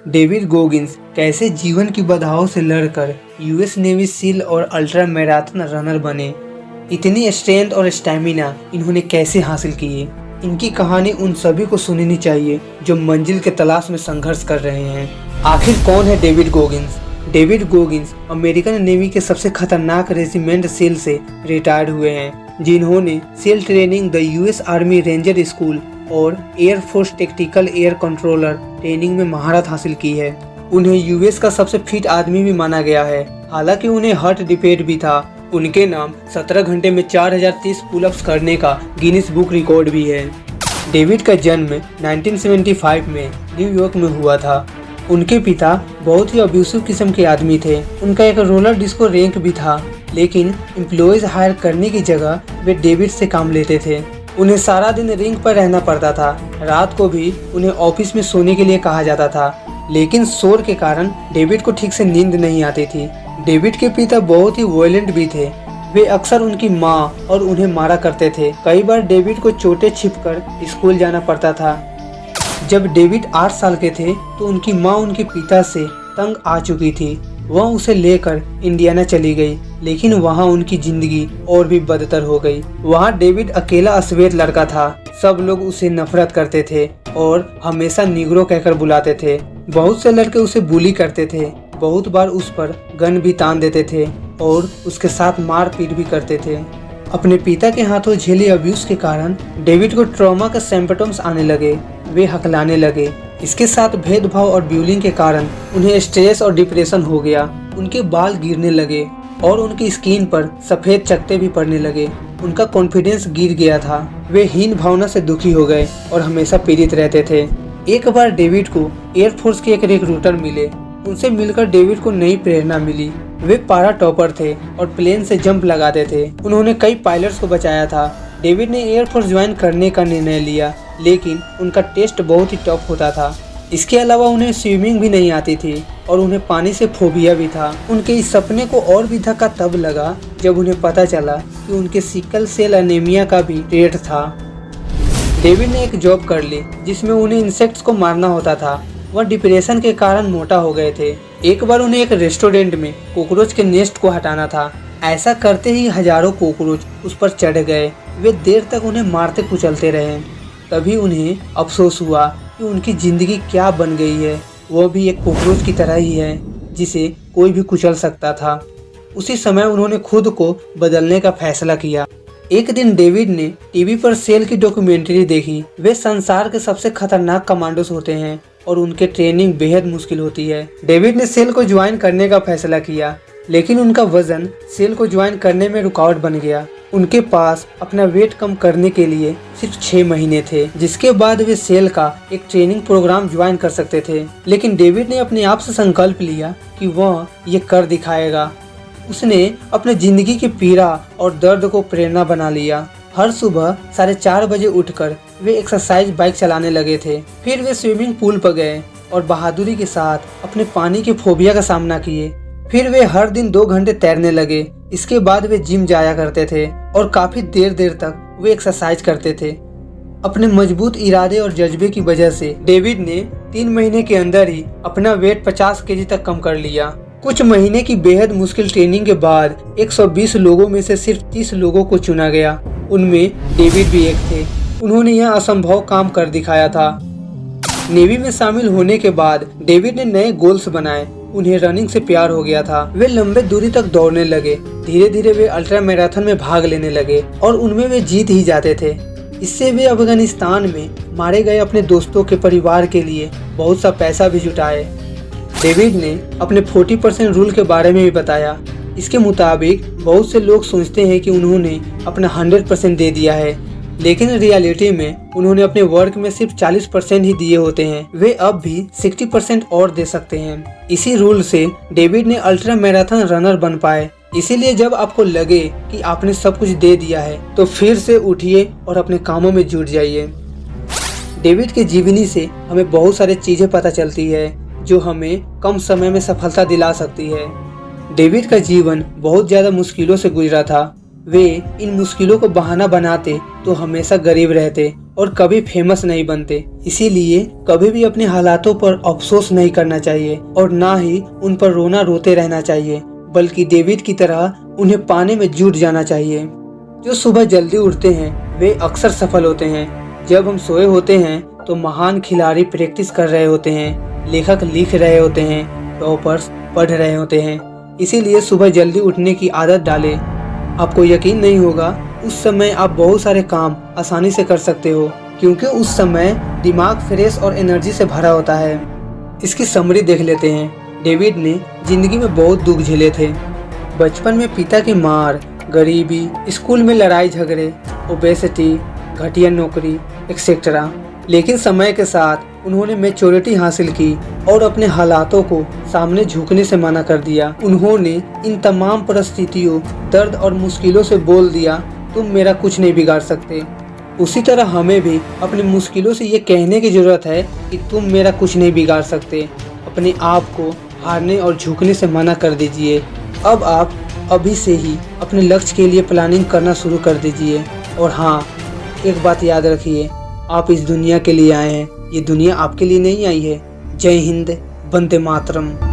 David Goggins कैसे जीवन की बाधाओं से लड़कर यूएस नेवी सील और अल्ट्रा मैराथन रनर बने। इतनी स्ट्रेंथ और स्टैमिना इन्होंने कैसे हासिल किए। इनकी कहानी उन सभी को सुननी चाहिए जो मंजिल के तलाश में संघर्ष कर रहे हैं। आखिर कौन है David Goggins? David Goggins American navy के सबसे खतरनाक रेजिमेंट सेल से रिटायर्ड हुए हैं, जिन्होंने SEAL training, the US army ranger school और air force tactical air controller training में महारत हासिल की है। उन्हें यूएस का सबसे फिट आदमी भी माना गया है, हालांकि उन्हें हार्ट डिफेक्ट भी था। उनके नाम 17 घंटे में 4030 पुलअप्स करने का गिनीज बुक रिकॉर्ड भी है। डेविड का जन्म 1975 में न्यूयॉर्क में हुआ था। उनके पिता बहुत ही अब्यूसिव किस्म के आदमी थे। उनका एक रोलर डिस्को रैंक भी था, लेकिन एम्प्लॉयज हायर करने की जगह वे डेविड से काम लेते थे। उन्हें सारा दिन रिंग पर रहना पड़ता था। रात को भी उन्हें ऑफिस में सोने के लिए कहा जाता था, लेकिन शोर के कारण डेविड को ठीक से नींद नहीं आती थी। डेविड के पिता बहुत ही वायलेंट भी थे। वे अक्सर उनकी माँ और उन्हें मारा करते थे। कई बार डेविड को चोटें छिपकर स्कूल जाना पड़ता था। जब डेविड 8 साल के थे तो उनकी माँ उनके पिता से तंग आ चुकी थी। वह उसे लेकर इंडियाना चली गई, लेकिन वहाँ उनकी जिंदगी और भी बदतर हो गई। वहाँ डेविड अकेला अश्वेत लड़का था। सब लोग उसे नफरत करते थे और हमेशा निग्रो कहकर बुलाते थे। बहुत से लड़के उसे बुली करते थे। बहुत बार उस पर गन भी तान देते थे और उसके साथ मारपीट भी करते थे। अपने पिता के हाथों झेले अब्यूज के कारण डेविड को ट्रॉमा के सिम्पटम्स आने लगे। वे हकलाने लगे। इसके साथ भेदभाव और ब्यूलिंग के कारण उन्हें स्ट्रेस और डिप्रेशन हो गया। उनके बाल गिरने लगे और उनकी स्किन पर सफेद चकत्ते भी पड़ने लगे। उनका कॉन्फिडेंस गिर गया था। वे हीन भावना से दुखी हो गए और हमेशा पीड़ित रहते थे। एक बार डेविड को एयरफोर्स के एक रिक्रूटर मिले। उनसे मिलकर डेविड को नई प्रेरणा मिली। वे पारा टॉपर थे और प्लेन से जंप लगाते थे। उन्होंने कई पायलट्स को बचाया था। डेविड ने एयरफोर्स ज्वाइन करने का निर्णय लिया, लेकिन उनका टेस्ट बहुत ही टफ होता था। इसके अलावा उन्हें स्विमिंग भी नहीं आती थी और उन्हें पानी से फोबिया भी था। उनके इस सपने को और भी धक्का तब लगा जब उन्हें पता चला कि उनके सिकल सेल एनीमिया का भी रेट था। डेविड ने एक जॉब कर ली जिसमें उन्हें इंसेक्ट्स को मारना होता था। वह डिप्रेशन के कारण मोटा हो गए थे। एक बार उन्हें एक रेस्टोरेंट में कॉकरोच के नेस्ट को हटाना था। ऐसा करते ही हजारों कॉकरोच उस पर चढ़ गए। वे देर तक उन्हें मारते कुचलते रहे। तभी उन्हें अफसोस हुआ कि उनकी जिंदगी क्या बन गई है। वह भी एक कॉकरोच की तरह ही है जिसे कोई भी कुचल सकता था। उसी समय उन्होंने खुद को बदलने का फैसला किया। एक दिन डेविड ने टीवी पर सेल की डॉक्यूमेंट्री देखी। वे संसार के सबसे खतरनाक कमांडोज होते हैं और उनके ट्रेनिंग बेहद मुश्किल होती है। डेविड ने सेल को ज्वाइन करने का फैसला किया, लेकिन उनका वजन सेल को ज्वाइन करने में रुकावट बन गया। उनके पास अपना वेट कम करने के लिए सिर्फ 6 महीने थे, जिसके बाद वे सेल का एक ट्रेनिंग प्रोग्राम ज्वाइन कर सकते थे। लेकिन डेविड ने अपने आप से संकल्प लिया कि वह ये कर दिखाएगा। उसने अपने जिंदगी की पीड़ा और दर्द को प्रेरणा बना लिया। हर सुबह 4:30 बजे उठकर वे एक्सरसाइज बाइक चलाने लगे थे। फिर वे स्विमिंग पूल पर गए और बहादुरी के साथ अपने पानी की फोबिया का सामना किए। फिर वे हर दिन 2 घंटे तैरने लगे। इसके बाद वे जिम जाया करते थे और काफी देर तक वे एक्सरसाइज करते थे। अपने मजबूत इरादे और जज्बे की वजह से डेविड ने 3 महीने के अंदर ही अपना वेट 50 केजी तक कम कर लिया। कुछ महीने की बेहद मुश्किल ट्रेनिंग के बाद 120 लोगों में से सिर्फ 30 लोगों को चुना गया। उनमें डेविड भी एक थे। उन्होंने यह असंभव काम कर दिखाया था। नेवी में शामिल होने के बाद डेविड ने नए गोल्स बनाए। उन्हें रनिंग से प्यार हो गया था। वे लंबे दूरी तक दौड़ने लगे। धीरे धीरे वे अल्ट्रा मैराथन में भाग लेने लगे और उनमें वे जीत ही जाते थे। इससे वे अफगानिस्तान में मारे गए अपने दोस्तों के परिवार के लिए बहुत सा पैसा भी जुटाए। डेविड ने अपने 40% रूल के बारे में भी बताया। इसके मुताबिक बहुत से लोग सोचते हैं कि उन्होंने अपना 100% दे दिया है, लेकिन रियलिटी में उन्होंने अपने वर्क में सिर्फ 40% ही दिए होते हैं। वे अब भी 60% और दे सकते हैं। इसी रूल से डेविड ने अल्ट्रा मैराथन रनर बन पाए। इसीलिए जब आपको लगे कि आपने सब कुछ दे दिया है तो फिर से उठिए और अपने कामों में जुट जाइए। डेविड की जीवनी से हमें बहुत सारी चीजें पता चलती है जो हमें कम समय में सफलता दिला सकती है। डेविड का जीवन बहुत ज्यादा मुश्किलों से गुजरा था। वे इन मुश्किलों को बहाना बनाते तो हमेशा गरीब रहते और कभी फेमस नहीं बनते। इसीलिए कभी भी अपने हालातों पर अफसोस नहीं करना चाहिए और ना ही उन पर रोना रोते रहना चाहिए, बल्कि डेविड की तरह उन्हें पाने में जुट जाना चाहिए। जो सुबह जल्दी उठते हैं वे अक्सर सफल होते हैं। जब हम सोए होते हैं तो महान खिलाड़ी प्रैक्टिस कर रहे होते हैं, लेखक लिख रहे होते हैं, टॉपर्स पढ़ रहे होते हैं। इसीलिए सुबह जल्दी उठने की आदत डालें। आपको यकीन नहीं होगा, उस समय आप बहुत सारे काम आसानी से कर सकते हो, क्योंकि उस समय दिमाग फ्रेश और एनर्जी से भरा होता है। इसकी समरी देख लेते हैं। डेविड ने जिंदगी में बहुत दुख झेले थे। बचपन में पिता की मार, गरीबी, स्कूल में लड़ाई झगड़े, ओबेसिटी, घटिया नौकरी एक्सेट्रा। लेकिन समय के साथ उन्होंने मैच्योरिटी हासिल की और अपने हालातों को सामने झुकने से मना कर दिया। उन्होंने इन तमाम परिस्थितियों, दर्द और मुश्किलों से बोल दिया, तुम मेरा कुछ नहीं बिगाड़ सकते। उसी तरह हमें भी अपनी मुश्किलों से ये कहने की ज़रूरत है कि तुम मेरा कुछ नहीं बिगाड़ सकते। अपने आप को हारने और झुकने से मना कर दीजिए। अब आप अभी से ही अपने लक्ष्य के लिए प्लानिंग करना शुरू कर दीजिए। और हाँ, एक बात याद रखिए, आप इस दुनिया के लिए आए हैं, ये दुनिया आपके लिए नहीं आई है। जय हिंद, वंदे मातरम।